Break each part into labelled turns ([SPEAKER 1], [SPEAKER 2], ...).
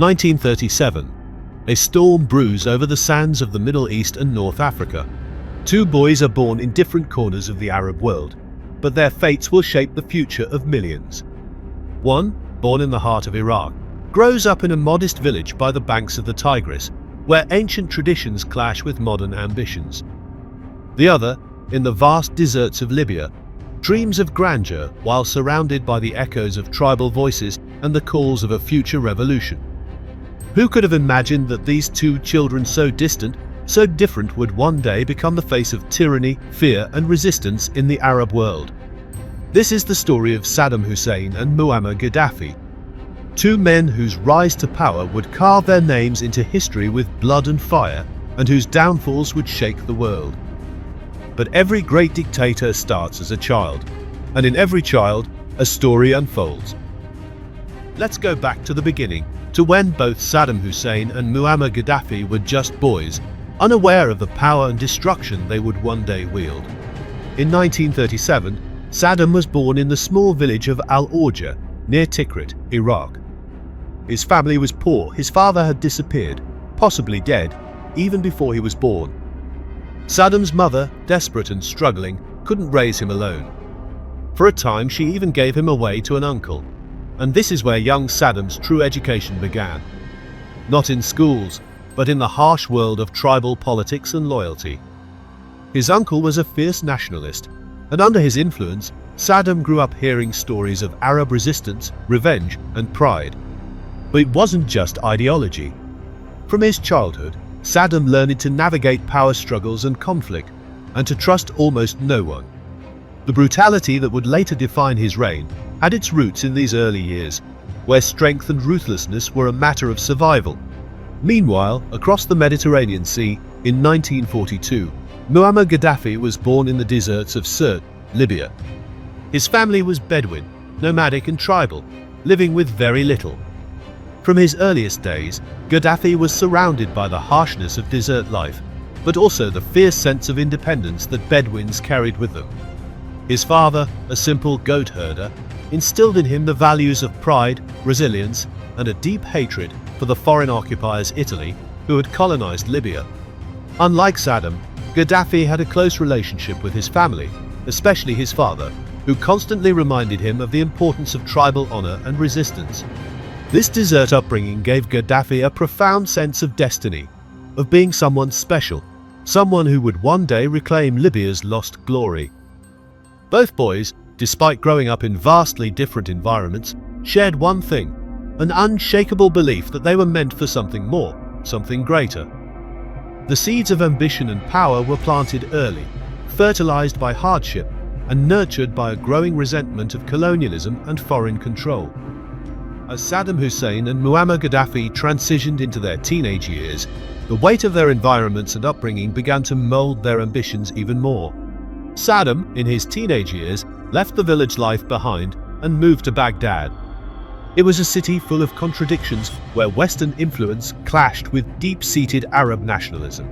[SPEAKER 1] 1937. A storm brews over the sands of the Middle East and North Africa. Two boys are born in different corners of the Arab world, but their fates will shape the future of millions. One, born in the heart of Iraq, grows up in a modest village by the banks of the Tigris, where ancient traditions clash with modern ambitions. The other, in the vast deserts of Libya, dreams of grandeur while surrounded by the echoes of tribal voices and the calls of a future revolution. Who could have imagined that these two children so distant, so different would one day become the face of tyranny, fear and resistance in the Arab world? This is the story of Saddam Hussein and Muammar Gaddafi, two men whose rise to power would carve their names into history with blood and fire, and whose downfalls would shake the world. But every great dictator starts as a child, and in every child, a story unfolds. Let's go back to the beginning, to when both Saddam Hussein and Muammar Gaddafi were just boys, unaware of the power and destruction they would one day wield. In 1937, Saddam was born in the small village of Al-Orja, near Tikrit, Iraq. His family was poor. His father had disappeared, possibly dead, even before he was born. Saddam's mother, desperate and struggling, couldn't raise him alone. For a time, she even gave him away to an uncle. And this is where young Saddam's true education began. Not in schools, but in the harsh world of tribal politics and loyalty. His uncle was a fierce nationalist, and under his influence, Saddam grew up hearing stories of Arab resistance, revenge, and pride. But it wasn't just ideology. From his childhood, Saddam learned to navigate power struggles and conflict, and to trust almost no one. The brutality that would later define his reign had its roots in these early years, where strength and ruthlessness were a matter of survival. Meanwhile, across the Mediterranean Sea, in 1942, Muammar Gaddafi was born in the deserts of Sirte, Libya. His family was Bedouin, nomadic and tribal, living with very little. From his earliest days, Gaddafi was surrounded by the harshness of desert life, but also the fierce sense of independence that Bedouins carried with them. His father, a simple goat herder, instilled in him the values of pride, resilience, and a deep hatred for the foreign occupiers Italy, who had colonized Libya. Unlike Saddam, Gaddafi had a close relationship with his family, especially his father, who constantly reminded him of the importance of tribal honor and resistance. This desert upbringing gave Gaddafi a profound sense of destiny, of being someone special, someone who would one day reclaim Libya's lost glory. Both boys, despite growing up in vastly different environments, shared one thing: an unshakable belief that they were meant for something more, something greater. The seeds of ambition and power were planted early, fertilized by hardship, and nurtured by a growing resentment of colonialism and foreign control. As Saddam Hussein and Muammar Gaddafi transitioned into their teenage years, the weight of their environments and upbringing began to mold their ambitions even more. Saddam, in his teenage years, left the village life behind and moved to Baghdad. It was a city full of contradictions where Western influence clashed with deep-seated Arab nationalism.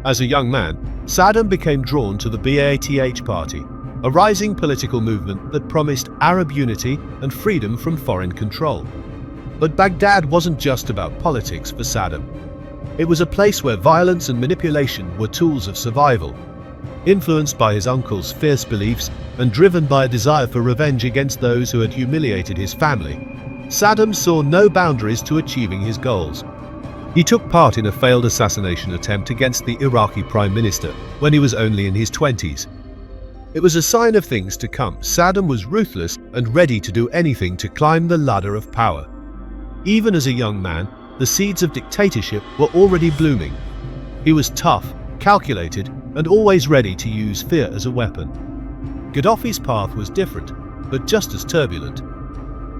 [SPEAKER 1] As a young man, Saddam became drawn to the Ba'ath Party, a rising political movement that promised Arab unity and freedom from foreign control. But Baghdad wasn't just about politics for Saddam. It was a place where violence and manipulation were tools of survival. Influenced by his uncle's fierce beliefs and driven by a desire for revenge against those who had humiliated his family, Saddam saw no boundaries to achieving his goals. He took part in a failed assassination attempt against the Iraqi Prime Minister when he was only in his 20s. It was a sign of things to come. Saddam was ruthless and ready to do anything to climb the ladder of power. Even as a young man, the seeds of dictatorship were already blooming. He was tough, calculated, and always ready to use fear as a weapon. Gaddafi's path was different, but just as turbulent.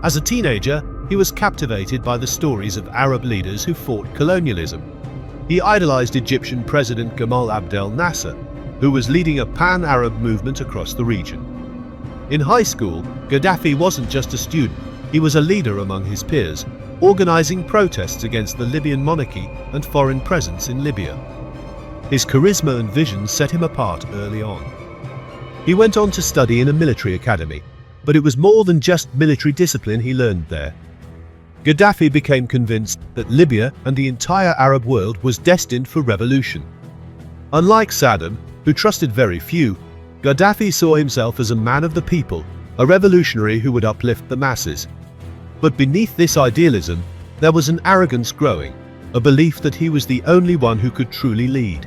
[SPEAKER 1] As a teenager, he was captivated by the stories of Arab leaders who fought colonialism. He idolized Egyptian President Gamal Abdel Nasser, who was leading a pan-Arab movement across the region. In high school, Gaddafi wasn't just a student, he was a leader among his peers, organizing protests against the Libyan monarchy and foreign presence in Libya. His charisma and vision set him apart early on. He went on to study in a military academy, but it was more than just military discipline he learned there. Gaddafi became convinced that Libya and the entire Arab world was destined for revolution. Unlike Saddam, who trusted very few, Gaddafi saw himself as a man of the people, a revolutionary who would uplift the masses. But beneath this idealism, there was an arrogance growing, a belief that he was the only one who could truly lead.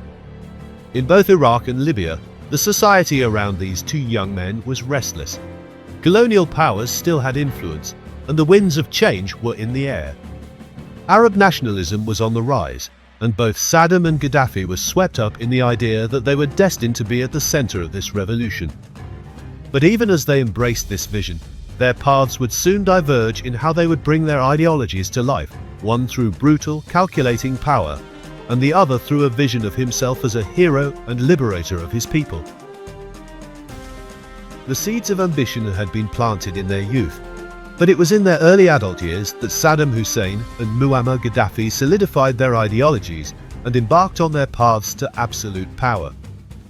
[SPEAKER 1] In both Iraq and Libya, the society around these two young men was restless. Colonial powers still had influence, and the winds of change were in the air. Arab nationalism was on the rise, and both Saddam and Gaddafi were swept up in the idea that they were destined to be at the center of this revolution. But even as they embraced this vision, their paths would soon diverge in how they would bring their ideologies to life, one through brutal, calculating power, and the other through a vision of himself as a hero and liberator of his people. The seeds of ambition had been planted in their youth, but it was in their early adult years that Saddam Hussein and Muammar Gaddafi solidified their ideologies and embarked on their paths to absolute power.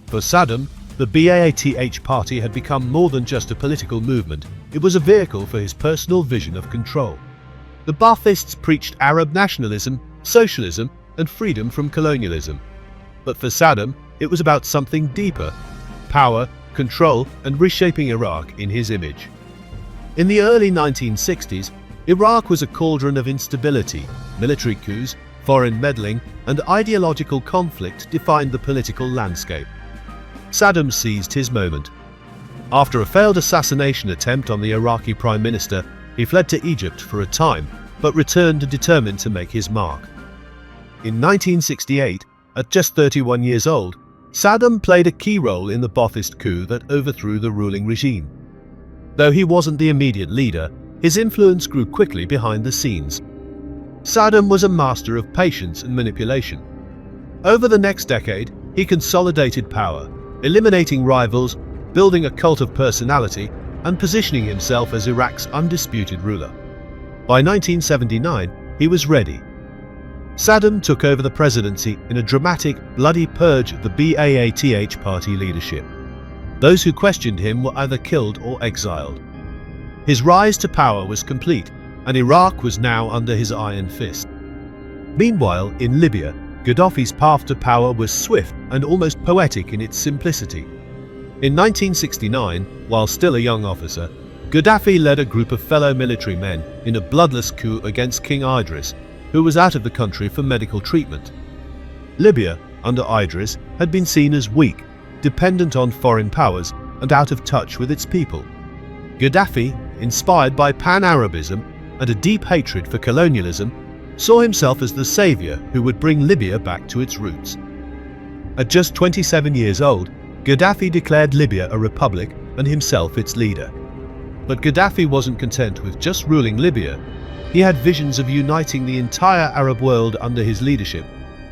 [SPEAKER 1] For Saddam, the Ba'ath Party had become more than just a political movement, it was a vehicle for his personal vision of control. The Baathists preached Arab nationalism, socialism, and freedom from colonialism. But for Saddam, it was about something deeper: power, control, and reshaping Iraq in his image. In the early 1960s, Iraq was a cauldron of instability. Military coups, foreign meddling, and ideological conflict defined the political landscape. Saddam seized his moment. After a failed assassination attempt on the Iraqi Prime Minister, he fled to Egypt for a time, but returned determined to make his mark. In 1968, at just 31 years old, Saddam played a key role in the Ba'athist coup that overthrew the ruling regime. Though he wasn't the immediate leader, his influence grew quickly behind the scenes. Saddam was a master of patience and manipulation. Over the next decade, he consolidated power, eliminating rivals, building a cult of personality, and positioning himself as Iraq's undisputed ruler. By 1979, he was ready. Saddam took over the presidency in a dramatic, bloody purge of the Ba'ath Party leadership. Those who questioned him were either killed or exiled. His rise to power was complete, and Iraq was now under his iron fist. Meanwhile, in Libya, Gaddafi's path to power was swift and almost poetic in its simplicity. In 1969, while still a young officer, Gaddafi led a group of fellow military men in a bloodless coup against King Idris, who was out of the country for medical treatment. Libya, under Idris, had been seen as weak, dependent on foreign powers, and out of touch with its people. Gaddafi, inspired by pan-Arabism and a deep hatred for colonialism, saw himself as the savior who would bring Libya back to its roots. At just 27 years old, Gaddafi declared Libya a republic and himself its leader. But Gaddafi wasn't content with just ruling Libya. He had visions of uniting the entire Arab world under his leadership,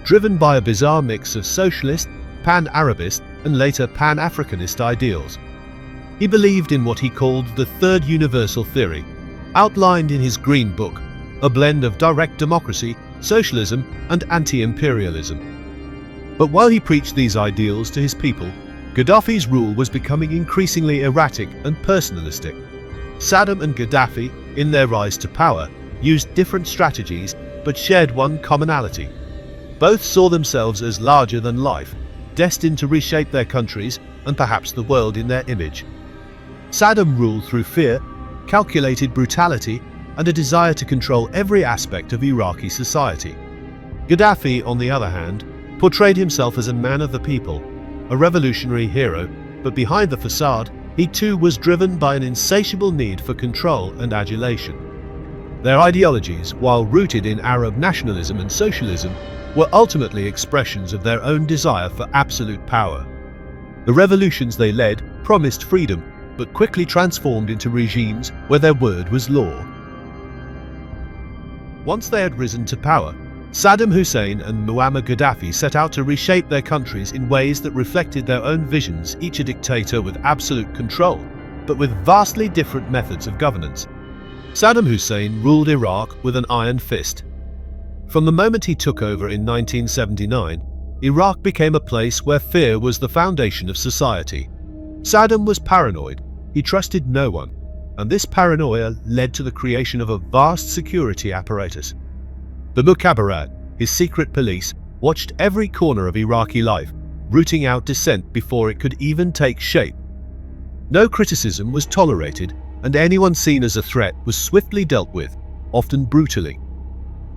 [SPEAKER 1] driven by a bizarre mix of socialist, pan-Arabist, and later pan-Africanist ideals. He believed in what he called the Third Universal Theory, outlined in his Green Book, a blend of direct democracy, socialism, and anti-imperialism. But while he preached these ideals to his people, Gaddafi's rule was becoming increasingly erratic and personalistic. Saddam and Gaddafi, in their rise to power, used different strategies but shared one commonality. Both saw themselves as larger than life, destined to reshape their countries and perhaps the world in their image. Saddam ruled through fear, calculated brutality, and a desire to control every aspect of Iraqi society. Gaddafi, on the other hand, portrayed himself as a man of the people, a revolutionary hero, but behind the facade, he too was driven by an insatiable need for control and adulation. Their ideologies, while rooted in Arab nationalism and socialism, were ultimately expressions of their own desire for absolute power. The revolutions they led promised freedom, but quickly transformed into regimes where their word was law. Once they had risen to power, Saddam Hussein and Muammar Gaddafi set out to reshape their countries in ways that reflected their own visions, each a dictator with absolute control, but with vastly different methods of governance. Saddam Hussein ruled Iraq with an iron fist. From the moment he took over in 1979, Iraq became a place where fear was the foundation of society. Saddam was paranoid, he trusted no one, and this paranoia led to the creation of a vast security apparatus. The Mukhabarat, his secret police, watched every corner of Iraqi life, rooting out dissent before it could even take shape. No criticism was tolerated, and anyone seen as a threat was swiftly dealt with, often brutally.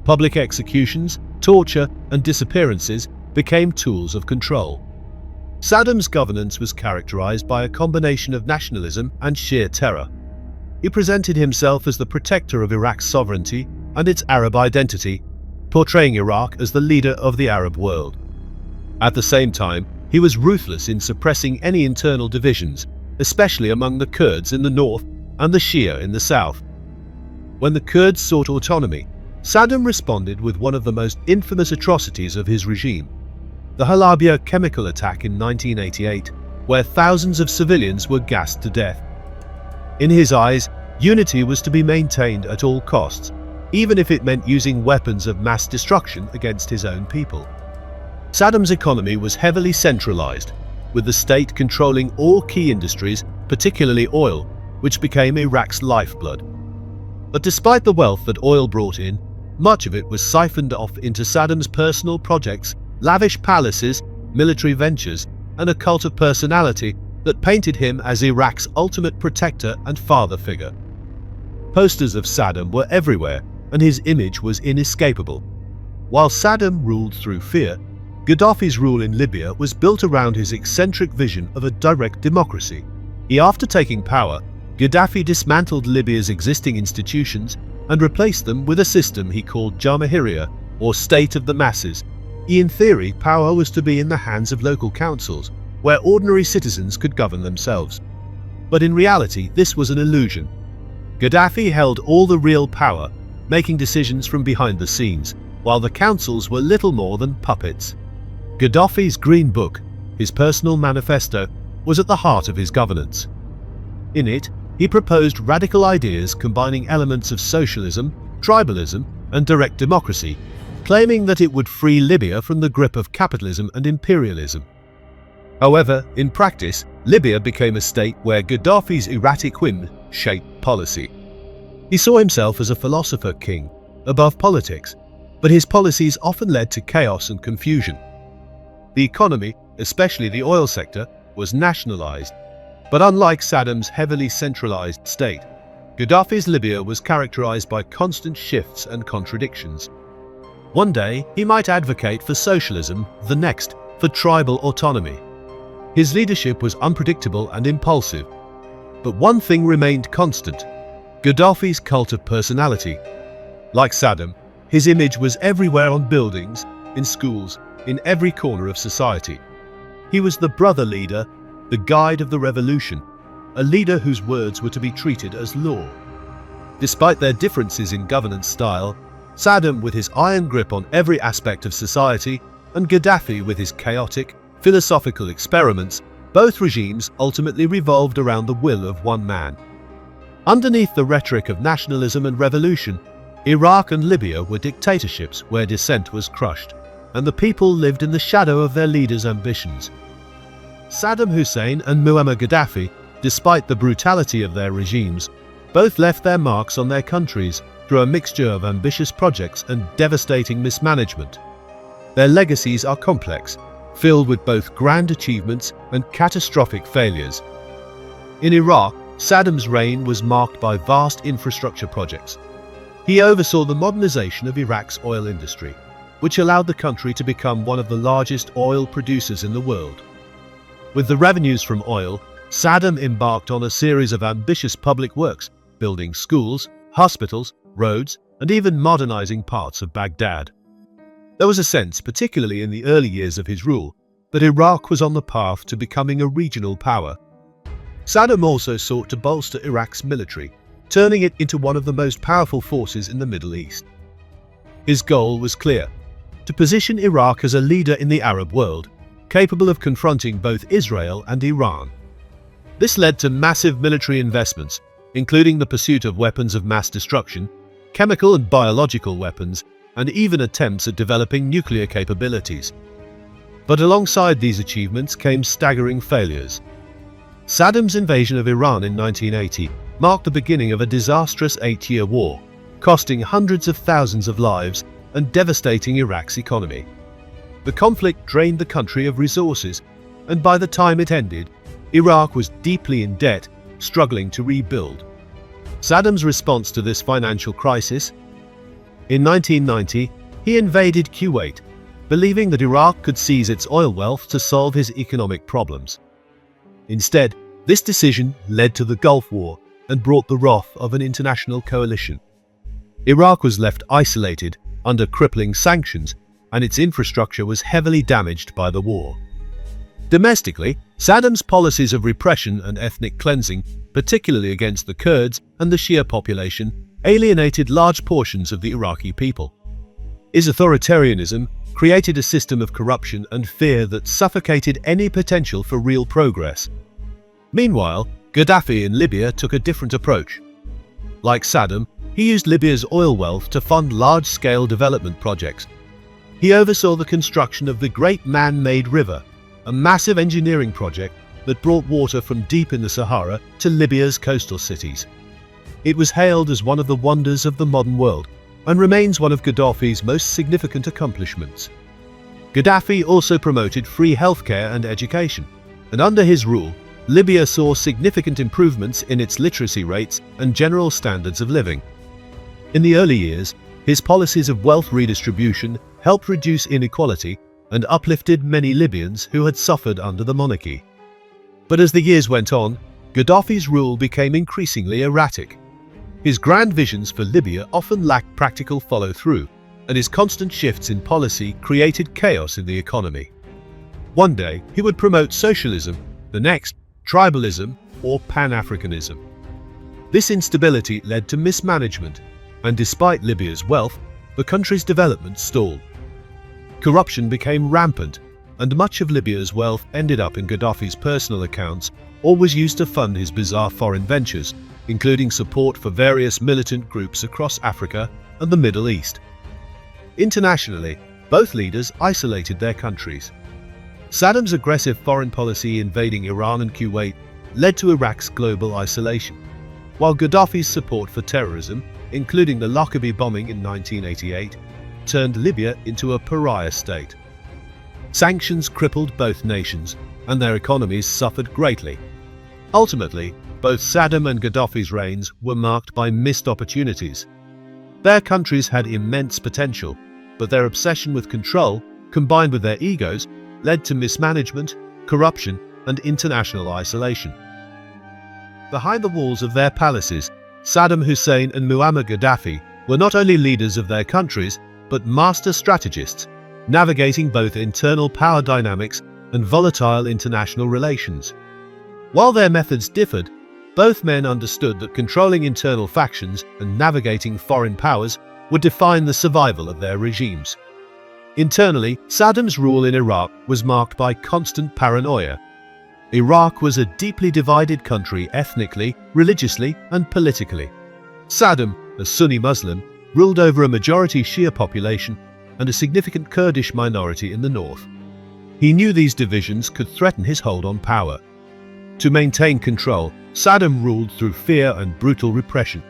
[SPEAKER 1] Public executions, torture, and disappearances became tools of control. Saddam's governance was characterized by a combination of nationalism and sheer terror. He presented himself as the protector of Iraq's sovereignty and its Arab identity, portraying Iraq as the leader of the Arab world. At the same time, he was ruthless in suppressing any internal divisions, especially among the Kurds in the north and the Shia in the south. When the Kurds sought autonomy, Saddam responded with one of the most infamous atrocities of his regime, the Halabja chemical attack in 1988, where thousands of civilians were gassed to death. In his eyes, unity was to be maintained at all costs, even if it meant using weapons of mass destruction against his own people. Saddam's economy was heavily centralized, with the state controlling all key industries, particularly oil, which became Iraq's lifeblood. But despite the wealth that oil brought in, much of it was siphoned off into Saddam's personal projects, lavish palaces, military ventures, and a cult of personality that painted him as Iraq's ultimate protector and father figure. Posters of Saddam were everywhere, and his image was inescapable. While Saddam ruled through fear, Gaddafi's rule in Libya was built around his eccentric vision of a direct democracy. After taking power, Gaddafi dismantled Libya's existing institutions and replaced them with a system he called Jamahiriya, or state of the masses. In theory, power was to be in the hands of local councils, where ordinary citizens could govern themselves. But in reality, this was an illusion. Gaddafi held all the real power, making decisions from behind the scenes, while the councils were little more than puppets. Gaddafi's Green Book, his personal manifesto, was at the heart of his governance. In it, he proposed radical ideas combining elements of socialism, tribalism, and direct democracy, claiming that it would free Libya from the grip of capitalism and imperialism. However, in practice, Libya became a state where Gaddafi's erratic whims shaped policy. He saw himself as a philosopher king, above politics, but his policies often led to chaos and confusion. The economy, especially the oil sector, was nationalized, but unlike Saddam's heavily centralized state, Gaddafi's Libya was characterized by constant shifts and contradictions. One day, he might advocate for socialism, the next, for tribal autonomy. His leadership was unpredictable and impulsive, but one thing remained constant: Gaddafi's cult of personality. Like Saddam, his image was everywhere on buildings, in schools, in every corner of society. He was the brother leader, the guide of the revolution, a leader whose words were to be treated as law. Despite their differences in governance style, Saddam with his iron grip on every aspect of society, and Gaddafi with his chaotic, philosophical experiments, both regimes ultimately revolved around the will of one man. Underneath the rhetoric of nationalism and revolution, Iraq and Libya were dictatorships where dissent was crushed, and the people lived in the shadow of their leaders' ambitions. Saddam Hussein and Muammar Gaddafi, despite the brutality of their regimes, both left their marks on their countries through a mixture of ambitious projects and devastating mismanagement. Their legacies are complex, filled with both grand achievements and catastrophic failures. In Iraq, Saddam's reign was marked by vast infrastructure projects. He oversaw the modernization of Iraq's oil industry, which allowed the country to become one of the largest oil producers in the world. With the revenues from oil, Saddam embarked on a series of ambitious public works, building schools, hospitals, roads, and even modernizing parts of Baghdad. There was a sense, particularly in the early years of his rule, that Iraq was on the path to becoming a regional power. Saddam also sought to bolster Iraq's military, turning it into one of the most powerful forces in the Middle East. His goal was clear: to position Iraq as a leader in the Arab world, capable of confronting both Israel and Iran. This led to massive military investments, including the pursuit of weapons of mass destruction, chemical and biological weapons, and even attempts at developing nuclear capabilities. But alongside these achievements came staggering failures. Saddam's invasion of Iran in 1980 marked the beginning of a disastrous 8-year war, costing hundreds of thousands of lives and devastating Iraq's economy. The conflict drained the country of resources, and by the time it ended, Iraq was deeply in debt, struggling to rebuild. Saddam's response to this financial crisis? In 1990, he invaded Kuwait, believing that Iraq could seize its oil wealth to solve his economic problems. Instead, this decision led to the Gulf War and brought the wrath of an international coalition. Iraq was left isolated under crippling sanctions, and its infrastructure was heavily damaged by the war. Domestically, Saddam's policies of repression and ethnic cleansing, particularly against the Kurds and the Shia population, alienated large portions of the Iraqi people. His authoritarianism created a system of corruption and fear that suffocated any potential for real progress. Meanwhile, Gaddafi in Libya took a different approach. Like Saddam, he used Libya's oil wealth to fund large-scale development projects. He oversaw the construction of the Great Man-Made River, a massive engineering project that brought water from deep in the Sahara to Libya's coastal cities. It was hailed as one of the wonders of the modern world, and remains one of Gaddafi's most significant accomplishments. Gaddafi also promoted free healthcare and education, and under his rule, Libya saw significant improvements in its literacy rates and general standards of living. In the early years, his policies of wealth redistribution helped reduce inequality and uplifted many Libyans who had suffered under the monarchy. But as the years went on, Gaddafi's rule became increasingly erratic. His grand visions for Libya often lacked practical follow-through, and his constant shifts in policy created chaos in the economy. One day, he would promote socialism, the next, tribalism or Pan-Africanism. This instability led to mismanagement, and despite Libya's wealth, the country's development stalled. Corruption became rampant, and much of Libya's wealth ended up in Gaddafi's personal accounts or was used to fund his bizarre foreign ventures, including support for various militant groups across Africa and the Middle East. Internationally, both leaders isolated their countries. Saddam's aggressive foreign policy invading Iran and Kuwait led to Iraq's global isolation, while Gaddafi's support for terrorism, including the Lockerbie bombing in 1988, turned Libya into a pariah state. Sanctions crippled both nations, and their economies suffered greatly. Ultimately, both Saddam and Gaddafi's reigns were marked by missed opportunities. Their countries had immense potential, but their obsession with control, combined with their egos, led to mismanagement, corruption, and international isolation. Behind the walls of their palaces, Saddam Hussein and Muammar Gaddafi were not only leaders of their countries, but master strategists, navigating both internal power dynamics and volatile international relations. While their methods differed, both men understood that controlling internal factions and navigating foreign powers would define the survival of their regimes. Internally, Saddam's rule in Iraq was marked by constant paranoia. Iraq was a deeply divided country ethnically, religiously, and politically. Saddam, a Sunni Muslim, ruled over a majority Shia population and a significant Kurdish minority in the north. He knew these divisions could threaten his hold on power. To maintain control, Saddam ruled through fear and brutal repression.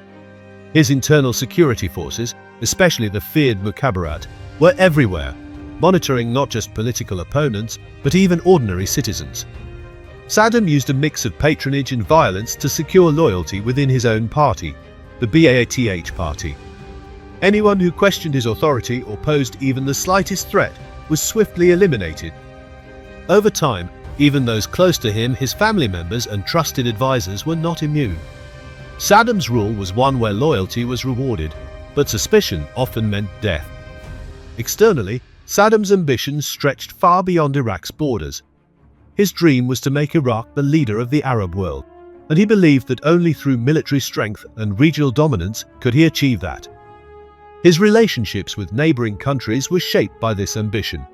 [SPEAKER 1] His internal security forces, especially the feared Mukhabarat, were everywhere, monitoring not just political opponents, but even ordinary citizens. Saddam used a mix of patronage and violence to secure loyalty within his own party, the Ba'ath Party. Anyone who questioned his authority or posed even the slightest threat was swiftly eliminated. Over time, even those close to him, his family members and trusted advisors, were not immune. Saddam's rule was one where loyalty was rewarded, but suspicion often meant death. Externally, Saddam's ambitions stretched far beyond Iraq's borders. His dream was to make Iraq the leader of the Arab world, and he believed that only through military strength and regional dominance could he achieve that. His relationships with neighboring countries were shaped by this ambition.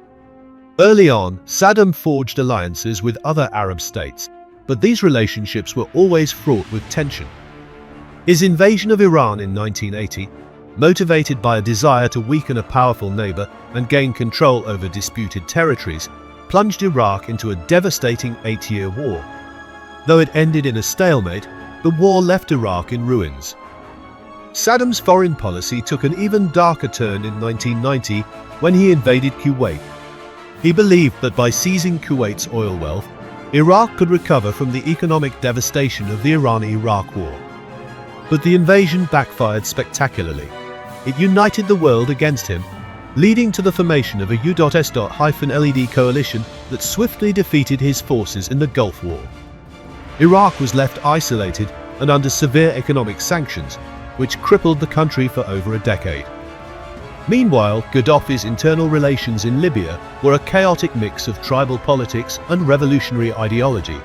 [SPEAKER 1] Early on, Saddam forged alliances with other Arab states, but these relationships were always fraught with tension. His invasion of Iran in 1980, motivated by a desire to weaken a powerful neighbor and gain control over disputed territories, plunged Iraq into a devastating 8-year war. Though it ended in a stalemate, the war left Iraq in ruins. Saddam's foreign policy took an even darker turn in 1990 when he invaded Kuwait. He believed that by seizing Kuwait's oil wealth, Iraq could recover from the economic devastation of the Iran-Iraq War. But the invasion backfired spectacularly. It united the world against him, leading to the formation of a U.S.-LED coalition that swiftly defeated his forces in the Gulf War. Iraq was left isolated and under severe economic sanctions, which crippled the country for over a decade. Meanwhile, Gaddafi's internal relations in Libya were a chaotic mix of tribal politics and revolutionary ideology.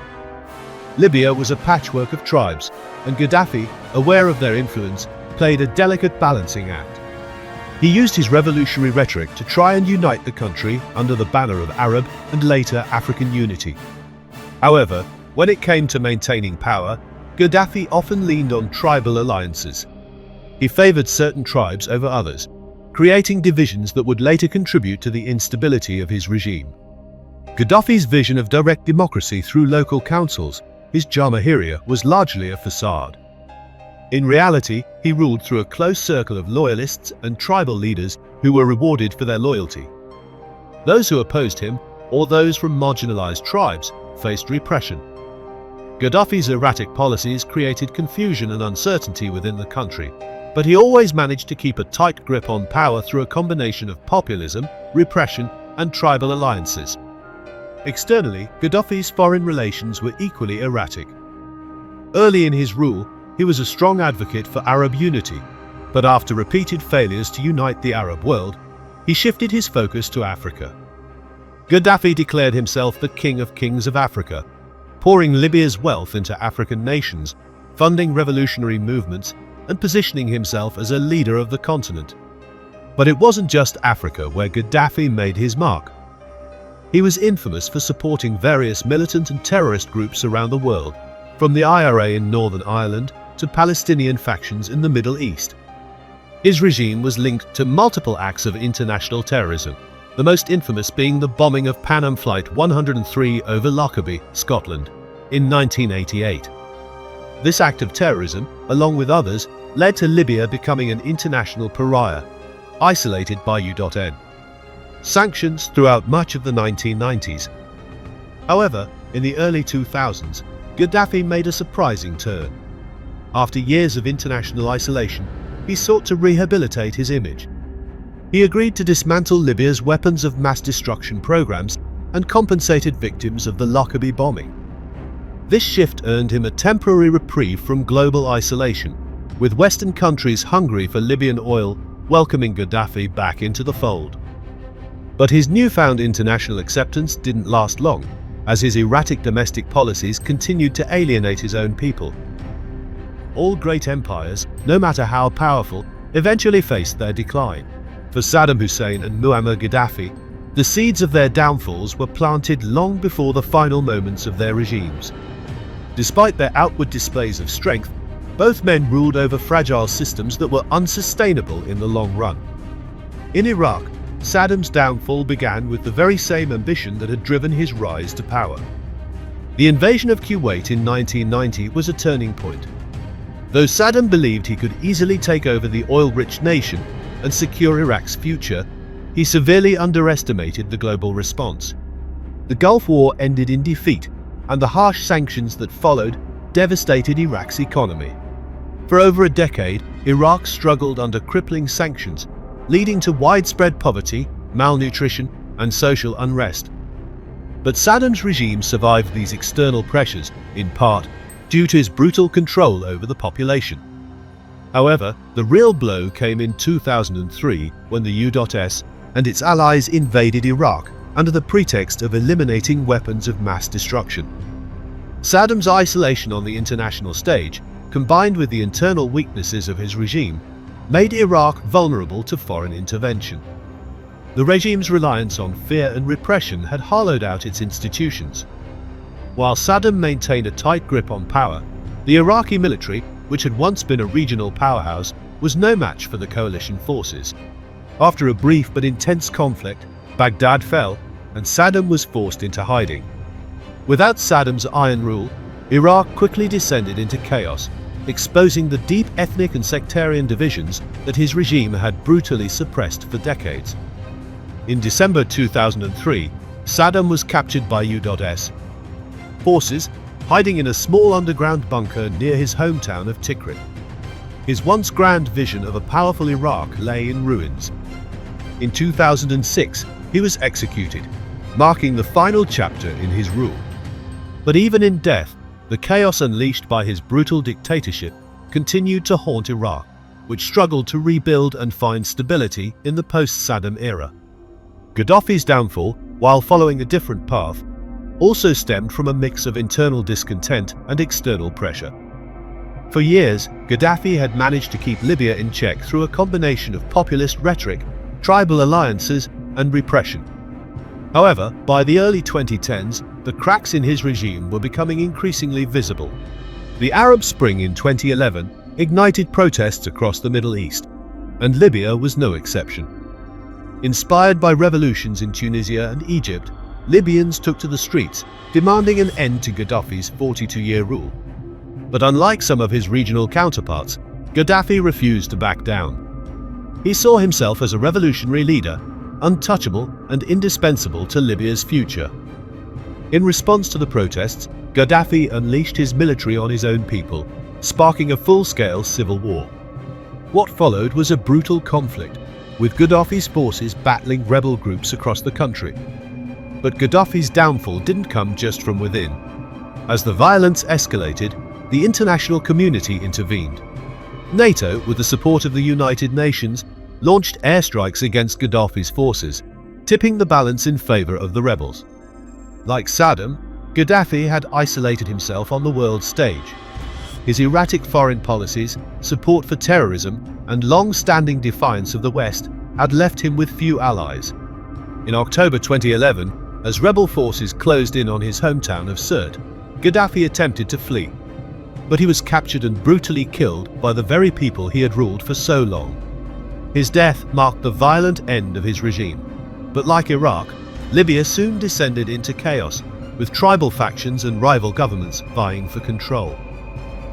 [SPEAKER 1] Libya was a patchwork of tribes, and Gaddafi, aware of their influence, played a delicate balancing act. He used his revolutionary rhetoric to try and unite the country under the banner of Arab and later African unity. However, when it came to maintaining power, Gaddafi often leaned on tribal alliances. He favored certain tribes over others, creating divisions that would later contribute to the instability of his regime. Gaddafi's vision of direct democracy through local councils, his Jamahiriya, was largely a facade. In reality, he ruled through a close circle of loyalists and tribal leaders who were rewarded for their loyalty. Those who opposed him, or those from marginalized tribes, faced repression. Gaddafi's erratic policies created confusion and uncertainty within the country, but he always managed to keep a tight grip on power through a combination of populism, repression, and tribal alliances. Externally, Gaddafi's foreign relations were equally erratic. Early in his rule, he was a strong advocate for Arab unity, but after repeated failures to unite the Arab world, he shifted his focus to Africa. Gaddafi declared himself the King of Kings of Africa, pouring Libya's wealth into African nations, funding revolutionary movements, and positioning himself as a leader of the continent. But it wasn't just Africa where Gaddafi made his mark. He was infamous for supporting various militant and terrorist groups around the world, from the IRA in Northern Ireland to Palestinian factions in the Middle East. His regime was linked to multiple acts of international terrorism, the most infamous being the bombing of Pan Am Flight 103 over Lockerbie, Scotland, in 1988. This act of terrorism, along with others, led to Libya becoming an international pariah, isolated by UN sanctions throughout much of the 1990s. However, in the early 2000s, Gaddafi made a surprising turn. After years of international isolation, he sought to rehabilitate his image. He agreed to dismantle Libya's weapons of mass destruction programs and compensated victims of the Lockerbie bombing. This shift earned him a temporary reprieve from global isolation, with Western countries hungry for Libyan oil welcoming Gaddafi back into the fold. But his newfound international acceptance didn't last long, as his erratic domestic policies continued to alienate his own people. All great empires, no matter how powerful, eventually faced their decline. For Saddam Hussein and Muammar Gaddafi, the seeds of their downfalls were planted long before the final moments of their regimes. Despite their outward displays of strength, both men ruled over fragile systems that were unsustainable in the long run. In Iraq, Saddam's downfall began with the very same ambition that had driven his rise to power. The invasion of Kuwait in 1990 was a turning point. Though Saddam believed he could easily take over the oil-rich nation and secure Iraq's future, he severely underestimated the global response. The Gulf War ended in defeat, and the harsh sanctions that followed devastated Iraq's economy. For over a decade, Iraq struggled under crippling sanctions, leading to widespread poverty, malnutrition, and social unrest. But Saddam's regime survived these external pressures, in part due to his brutal control over the population. However, the real blow came in 2003 when the U.S. and its allies invaded Iraq under the pretext of eliminating weapons of mass destruction. Saddam's isolation on the international stage, combined with the internal weaknesses of his regime, made Iraq vulnerable to foreign intervention. The regime's reliance on fear and repression had hollowed out its institutions. While Saddam maintained a tight grip on power, the Iraqi military, which had once been a regional powerhouse, was no match for the coalition forces. After a brief but intense conflict, Baghdad fell, and Saddam was forced into hiding. Without Saddam's iron rule, Iraq quickly descended into chaos, exposing the deep ethnic and sectarian divisions that his regime had brutally suppressed for decades. In December 2003, Saddam was captured by U.S. forces, hiding in a small underground bunker near his hometown of Tikrit. His once grand vision of a powerful Iraq lay in ruins. In 2006, he was executed, marking the final chapter in his rule. But even in death, the chaos unleashed by his brutal dictatorship continued to haunt Iraq, which struggled to rebuild and find stability in the post-Saddam era. Gaddafi's downfall, while following a different path, also stemmed from a mix of internal discontent and external pressure. For years, Gaddafi had managed to keep Libya in check through a combination of populist rhetoric, tribal alliances, and repression. However, by the early 2010s, the cracks in his regime were becoming increasingly visible. The Arab Spring in 2011 ignited protests across the Middle East, and Libya was no exception. Inspired by revolutions in Tunisia and Egypt, Libyans took to the streets, demanding an end to Gaddafi's 42-year rule. But unlike some of his regional counterparts, Gaddafi refused to back down. He saw himself as a revolutionary leader, untouchable and indispensable to Libya's future. In response to the protests, Gaddafi unleashed his military on his own people, sparking a full-scale civil war. What followed was a brutal conflict, with Gaddafi's forces battling rebel groups across the country. But Gaddafi's downfall didn't come just from within. As the violence escalated, the international community intervened. NATO, with the support of the United Nations, launched airstrikes against Gaddafi's forces, tipping the balance in favor of the rebels. Like Saddam, Gaddafi had isolated himself on the world stage. His erratic foreign policies, support for terrorism, and long-standing defiance of the West had left him with few allies. In October 2011, as rebel forces closed in on his hometown of Sirte, Gaddafi attempted to flee. But he was captured and brutally killed by the very people he had ruled for so long. His death marked the violent end of his regime. But like Iraq, Libya soon descended into chaos, with tribal factions and rival governments vying for control.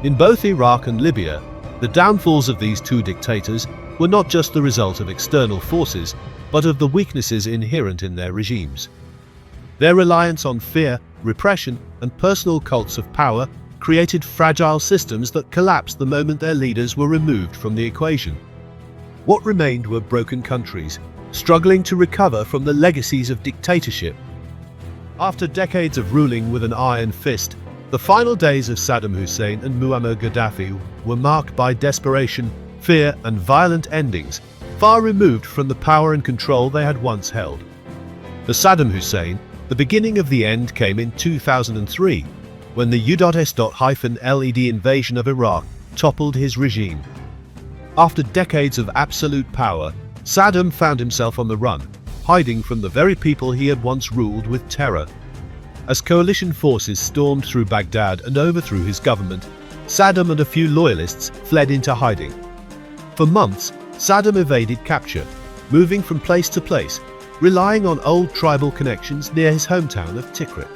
[SPEAKER 1] In both Iraq and Libya, the downfalls of these two dictators were not just the result of external forces, but of the weaknesses inherent in their regimes. Their reliance on fear, repression, and personal cults of power created fragile systems that collapsed the moment their leaders were removed from the equation. What remained were broken countries, struggling to recover from the legacies of dictatorship. After decades of ruling with an iron fist, the final days of Saddam Hussein and Muammar Gaddafi were marked by desperation, fear, and violent endings, far removed from the power and control they had once held. For Saddam Hussein, the beginning of the end came in 2003, when the U.S.-LED invasion of Iraq toppled his regime. After decades of absolute power, Saddam found himself on the run, hiding from the very people he had once ruled with terror. As coalition forces stormed through Baghdad and overthrew his government, Saddam and a few loyalists fled into hiding. For months, Saddam evaded capture, moving from place to place, relying on old tribal connections near his hometown of Tikrit.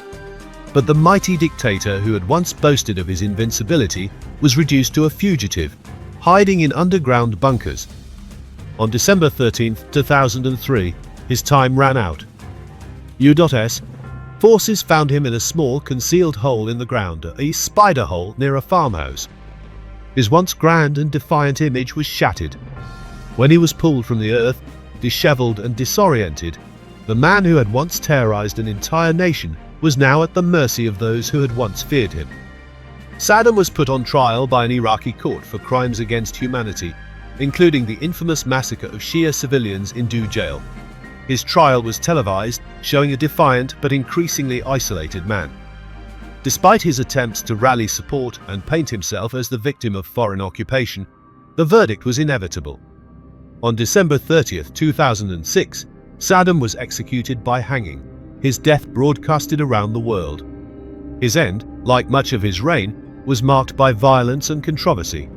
[SPEAKER 1] But the mighty dictator who had once boasted of his invincibility was reduced to a fugitive, hiding in underground bunkers. On December 13, 2003, his time ran out. U.S. forces found him in a small concealed hole in the ground, a spider hole near a farmhouse. His once grand and defiant image was shattered. When he was pulled from the earth, disheveled and disoriented, the man who had once terrorized an entire nation was now at the mercy of those who had once feared him. Saddam was put on trial by an Iraqi court for crimes against humanity, including the infamous massacre of Shia civilians in Dhu jail. His trial was televised, showing a defiant but increasingly isolated man. Despite his attempts to rally support and paint himself as the victim of foreign occupation, the verdict was inevitable. On December 30, 2006, Saddam was executed by hanging, his death broadcasted around the world. His end, like much of his reign, was marked by violence and controversy.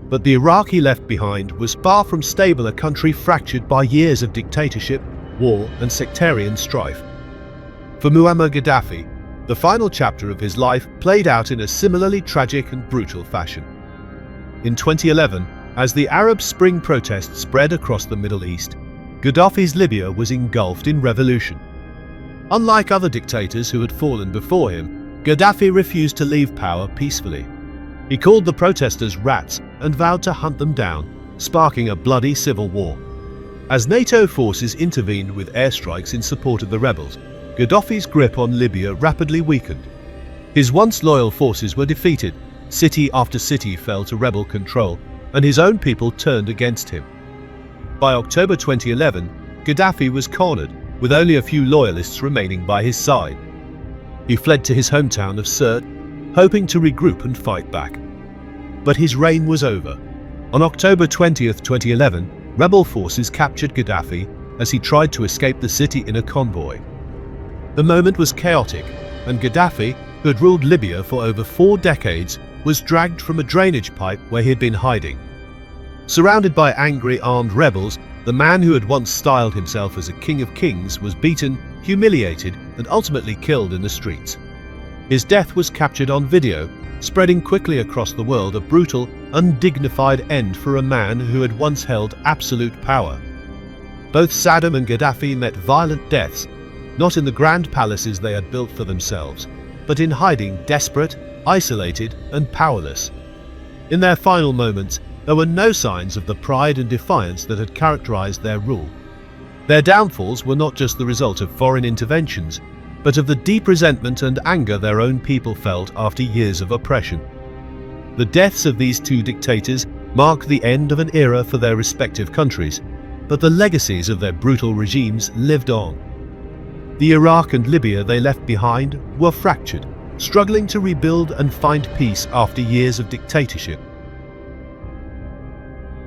[SPEAKER 1] But the Iraq he left behind was far from stable, a country fractured by years of dictatorship, war, and sectarian strife. For Muammar Gaddafi, The final chapter of his life played out in a similarly tragic and brutal fashion. In 2011, as the Arab Spring protests spread across the Middle East, Gaddafi's Libya was engulfed in revolution. Unlike other dictators who had fallen before him, Gaddafi refused to leave power peacefully. He called the protesters rats and vowed to hunt them down, sparking a bloody civil war. As NATO forces intervened with airstrikes in support of the rebels, Gaddafi's grip on Libya rapidly weakened. His once loyal forces were defeated, city after city fell to rebel control, and his own people turned against him. By October 2011, Gaddafi was cornered, with only a few loyalists remaining by his side. He fled to his hometown of Sirte, hoping to regroup and fight back. But his reign was over. On October 20, 2011, rebel forces captured Gaddafi as he tried to escape the city in a convoy. The moment was chaotic, and Gaddafi, who had ruled Libya for over 4 decades, was dragged from a drainage pipe where he had been hiding. Surrounded by angry armed rebels, the man who had once styled himself as a king of kings was beaten, humiliated, and ultimately killed in the streets. His death was captured on video, spreading quickly across the world, a brutal, undignified end for a man who had once held absolute power. Both Saddam and Gaddafi met violent deaths, not in the grand palaces they had built for themselves, but in hiding, desperate, isolated, and powerless. In their final moments, there were no signs of the pride and defiance that had characterized their rule. Their downfalls were not just the result of foreign interventions, but of the deep resentment and anger their own people felt after years of oppression. The deaths of these two dictators mark the end of an era for their respective countries, but the legacies of their brutal regimes lived on. The Iraq and Libya they left behind were fractured, struggling to rebuild and find peace after years of dictatorship.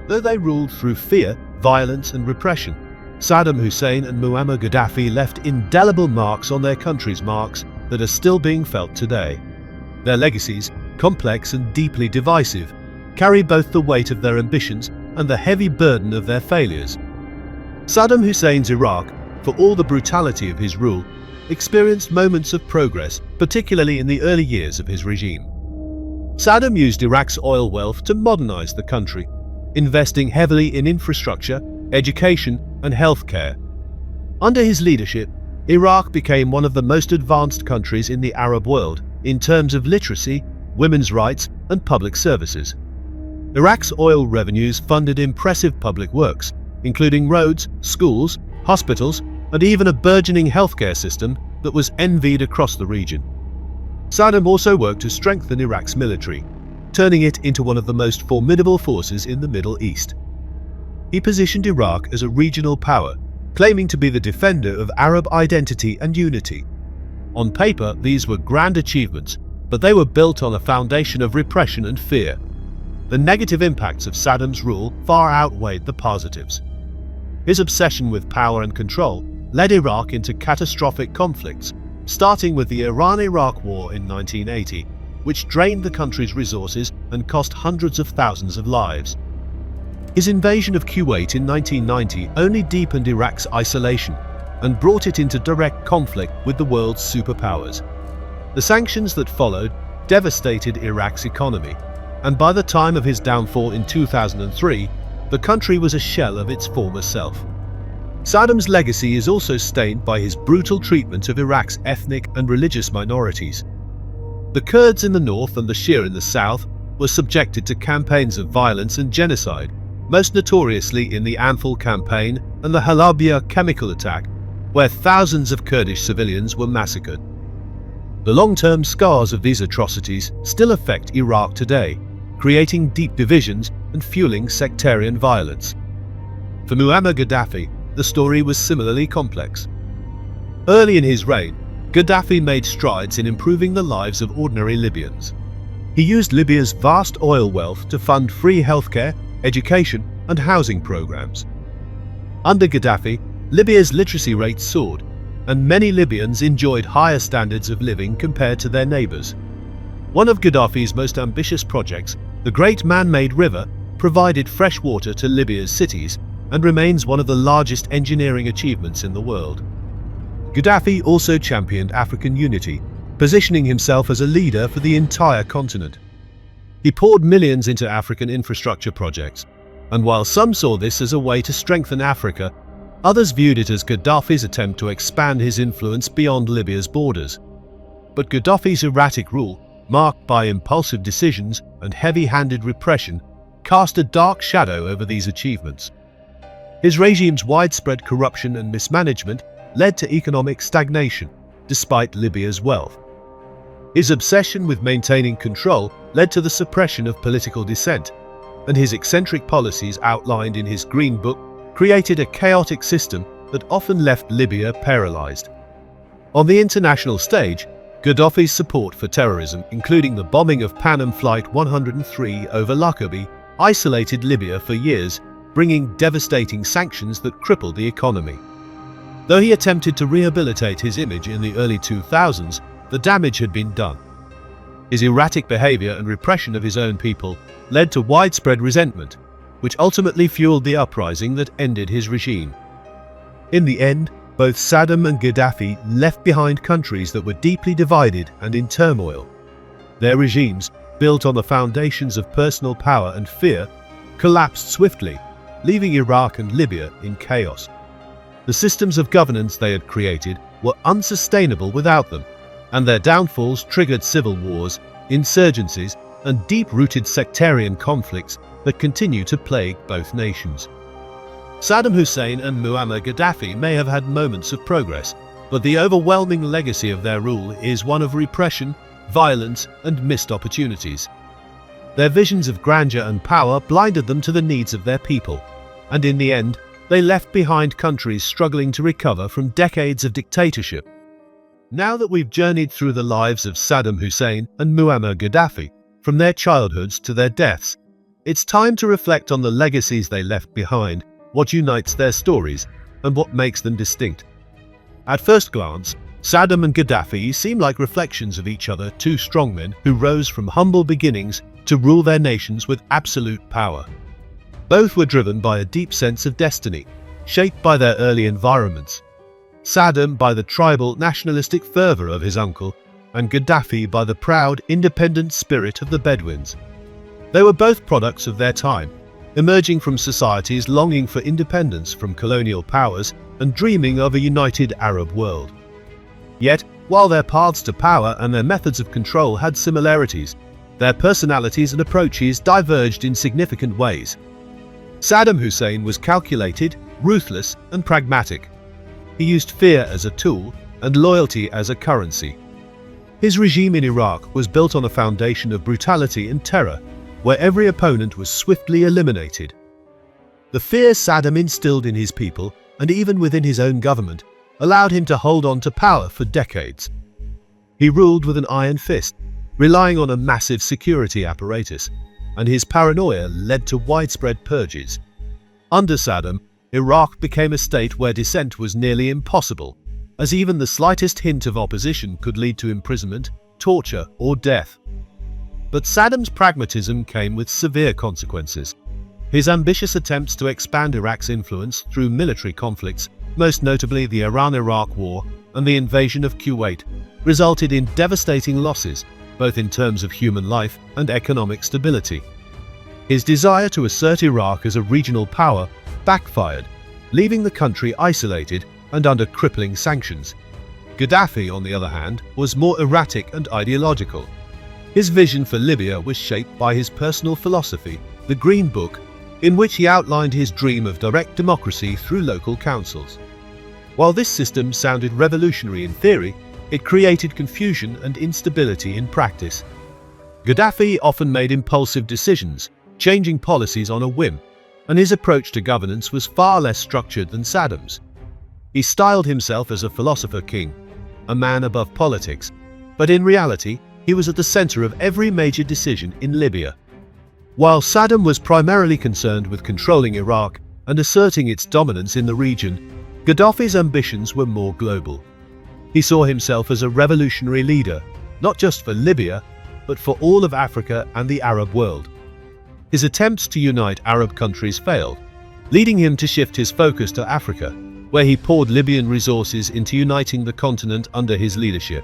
[SPEAKER 1] Though they ruled through fear, violence, and repression, Saddam Hussein and Muammar Gaddafi left indelible marks on their countries, marks that are still being felt today. Their legacies, complex and deeply divisive, carry both the weight of their ambitions and the heavy burden of their failures. Saddam Hussein's Iraq, for all the brutality of his rule, experienced moments of progress, particularly in the early years of his regime. Saddam used Iraq's oil wealth to modernize the country, investing heavily in infrastructure, education, and healthcare. Under his leadership, Iraq became one of the most advanced countries in the Arab world in terms of literacy, women's rights, and public services. Iraq's oil revenues funded impressive public works, including roads, schools, hospitals, and even a burgeoning healthcare system that was envied across the region. Saddam also worked to strengthen Iraq's military, turning it into one of the most formidable forces in the Middle East. He positioned Iraq as a regional power, claiming to be the defender of Arab identity and unity. On paper, these were grand achievements, but they were built on a foundation of repression and fear. The negative impacts of Saddam's rule far outweighed the positives. His obsession with power and control led Iraq into catastrophic conflicts, starting with the Iran-Iraq War in 1980, which drained the country's resources and cost hundreds of thousands of lives. His invasion of Kuwait in 1990 only deepened Iraq's isolation and brought it into direct conflict with the world's superpowers. The sanctions that followed devastated Iraq's economy, and by the time of his downfall in 2003, the country was a shell of its former self. Saddam's legacy is also stained by his brutal treatment of Iraq's ethnic and religious minorities. The Kurds in the north and the Shia in the south were subjected to campaigns of violence and genocide, most notoriously in the Anfal campaign and the Halabja chemical attack, where thousands of Kurdish civilians were massacred. The long-term scars of these atrocities still affect Iraq today, creating deep divisions and fueling sectarian violence. For Muammar Gaddafi, the story was similarly complex. Early in his reign, Gaddafi made strides in improving the lives of ordinary Libyans. He used Libya's vast oil wealth to fund free healthcare, education, and housing programs. Under Gaddafi, Libya's literacy rate soared, and many Libyans enjoyed higher standards of living compared to their neighbors. One of Gaddafi's most ambitious projects, the Great Man-Made River, provided fresh water to Libya's cities and remains one of the largest engineering achievements in the world. Gaddafi also championed African unity, positioning himself as a leader for the entire continent. He poured millions into African infrastructure projects, and while some saw this as a way to strengthen Africa, others viewed it as Gaddafi's attempt to expand his influence beyond Libya's borders. But Gaddafi's erratic rule, marked by impulsive decisions and heavy-handed repression, cast a dark shadow over these achievements. His regime's widespread corruption and mismanagement led to economic stagnation, despite Libya's wealth. His obsession with maintaining control led to the suppression of political dissent, and his eccentric policies outlined in his Green Book created a chaotic system that often left Libya paralyzed. On the international stage, Gaddafi's support for terrorism, including the bombing of Pan Am Flight 103 over Lockerbie, isolated Libya for years, bringing devastating sanctions that crippled the economy. Though he attempted to rehabilitate his image in the early 2000s, the damage had been done. His erratic behavior and repression of his own people led to widespread resentment, which ultimately fueled the uprising that ended his regime. In the end, both Saddam and Gaddafi left behind countries that were deeply divided and in turmoil. Their regimes, built on the foundations of personal power and fear, collapsed swiftly, leaving Iraq and Libya in chaos. The systems of governance they had created were unsustainable without them, and their downfalls triggered civil wars, insurgencies, and deep-rooted sectarian conflicts that continue to plague both nations. Saddam Hussein and Muammar Gaddafi may have had moments of progress, but the overwhelming legacy of their rule is one of repression, violence, and missed opportunities. Their visions of grandeur and power blinded them to the needs of their people, and in the end, they left behind countries struggling to recover from decades of dictatorship. Now that we've journeyed through the lives of Saddam Hussein and Muammar Gaddafi, from their childhoods to their deaths, it's time to reflect on the legacies they left behind, what unites their stories, and what makes them distinct. At first glance, Saddam and Gaddafi seem like reflections of each other, two strongmen who rose from humble beginnings to rule their nations with absolute power. Both were driven by a deep sense of destiny, shaped by their early environments. Saddam by the tribal, nationalistic fervor of his uncle, and Gaddafi by the proud, independent spirit of the Bedouins. They were both products of their time, emerging from societies longing for independence from colonial powers and dreaming of a united Arab world. Yet, while their paths to power and their methods of control had similarities, their personalities and approaches diverged in significant ways. Saddam Hussein was calculated, ruthless, and pragmatic. He used fear as a tool and loyalty as a currency. His regime in Iraq was built on a foundation of brutality and terror, where every opponent was swiftly eliminated. The fear Saddam instilled in his people, and even within his own government, allowed him to hold on to power for decades. He ruled with an iron fist, relying on a massive security apparatus, and his paranoia led to widespread purges. Under Saddam, Iraq became a state where dissent was nearly impossible, as even the slightest hint of opposition could lead to imprisonment, torture, or death. But Saddam's pragmatism came with severe consequences. His ambitious attempts to expand Iraq's influence through military conflicts, most notably the Iran-Iraq War and the invasion of Kuwait, resulted in devastating losses, both in terms of human life and economic stability. His desire to assert Iraq as a regional power backfired, leaving the country isolated and under crippling sanctions. Gaddafi, on the other hand, was more erratic and ideological. His vision for Libya was shaped by his personal philosophy, the Green Book, in which he outlined his dream of direct democracy through local councils. While this system sounded revolutionary in theory, it created confusion and instability in practice. Gaddafi often made impulsive decisions, changing policies on a whim, and his approach to governance was far less structured than Saddam's. He styled himself as a philosopher king, a man above politics, but in reality, he was at the center of every major decision in Libya. While Saddam was primarily concerned with controlling Iraq and asserting its dominance in the region, Gaddafi's ambitions were more global. He saw himself as a revolutionary leader, not just for Libya, but for all of Africa and the Arab world. His attempts to unite Arab countries failed, leading him to shift his focus to Africa, where he poured Libyan resources into uniting the continent under his leadership.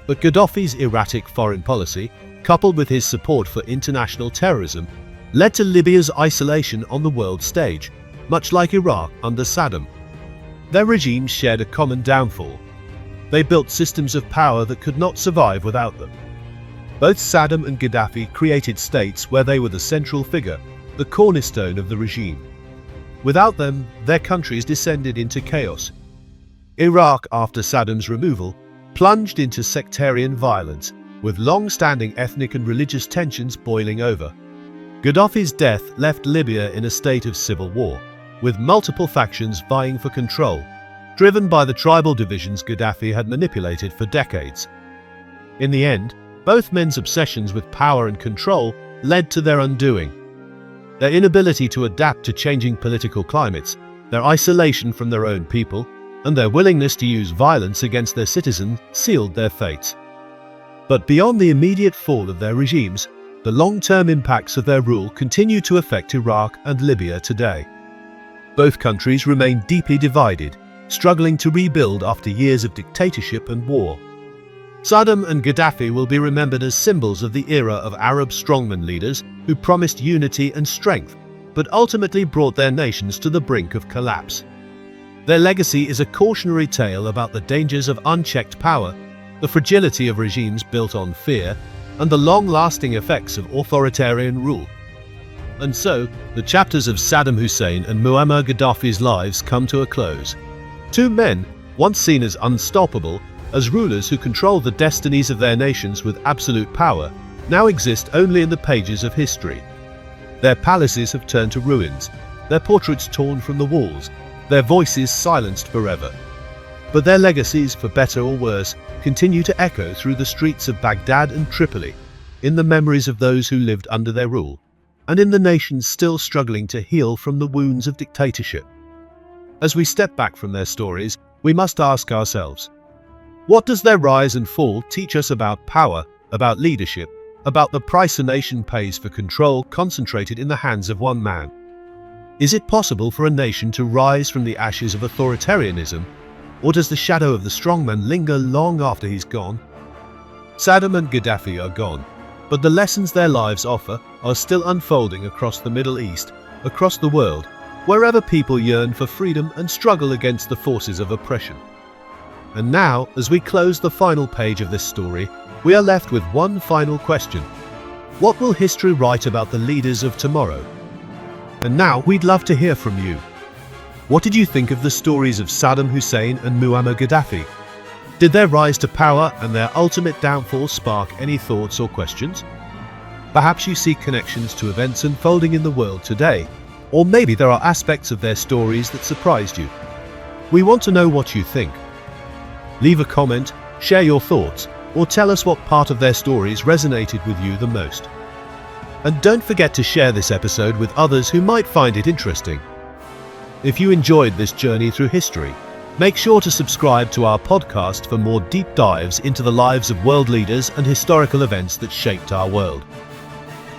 [SPEAKER 1] But Gaddafi's erratic foreign policy, coupled with his support for international terrorism, led to Libya's isolation on the world stage, much like Iraq under Saddam. Their regimes shared a common downfall. They built systems of power that could not survive without them. Both Saddam and Gaddafi created states where they were the central figure, the cornerstone of the regime. Without them, their countries descended into chaos. Iraq, after Saddam's removal, plunged into sectarian violence, with long-standing ethnic and religious tensions boiling over. Gaddafi's death left Libya in a state of civil war, with multiple factions vying for control, driven by the tribal divisions Gaddafi had manipulated for decades. In the end, both men's obsessions with power and control led to their undoing. Their inability to adapt to changing political climates, their isolation from their own people, and their willingness to use violence against their citizens sealed their fates. But beyond the immediate fall of their regimes, the long-term impacts of their rule continue to affect Iraq and Libya today. Both countries remain deeply divided, struggling to rebuild after years of dictatorship and war. Saddam and Gaddafi will be remembered as symbols of the era of Arab strongman leaders who promised unity and strength, but ultimately brought their nations to the brink of collapse. Their legacy is a cautionary tale about the dangers of unchecked power, the fragility of regimes built on fear, and the long-lasting effects of authoritarian rule. And so, the chapters of Saddam Hussein and Muammar Gaddafi's lives come to a close. Two men, once seen as unstoppable, as rulers who controlled the destinies of their nations with absolute power, now exist only in the pages of history. Their palaces have turned to ruins, their portraits torn from the walls, their voices silenced forever. But their legacies, for better or worse, continue to echo through the streets of Baghdad and Tripoli, in the memories of those who lived under their rule, and in the nations still struggling to heal from the wounds of dictatorship. As we step back from their stories, we must ask ourselves, what does their rise and fall teach us about power, about leadership, about the price a nation pays for control concentrated in the hands of one man? Is it possible for a nation to rise from the ashes of authoritarianism, or does the shadow of the strongman linger long after he's gone? Saddam and Gaddafi are gone, but the lessons their lives offer are still unfolding across the Middle East, across the world, wherever people yearn for freedom and struggle against the forces of oppression. And now, as we close the final page of this story, we are left with one final question. What will history write about the leaders of tomorrow? And now, we'd love to hear from you. What did you think of the stories of Saddam Hussein and Muammar Gaddafi? Did their rise to power and their ultimate downfall spark any thoughts or questions? Perhaps you see connections to events unfolding in the world today, or maybe there are aspects of their stories that surprised you. We want to know what you think. Leave a comment, share your thoughts, or tell us what part of their stories resonated with you the most. And don't forget to share this episode with others who might find it interesting. If you enjoyed this journey through history, make sure to subscribe to our podcast for more deep dives into the lives of world leaders and historical events that shaped our world.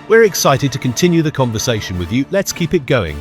[SPEAKER 1] We're excited to continue the conversation with you. Let's keep it going.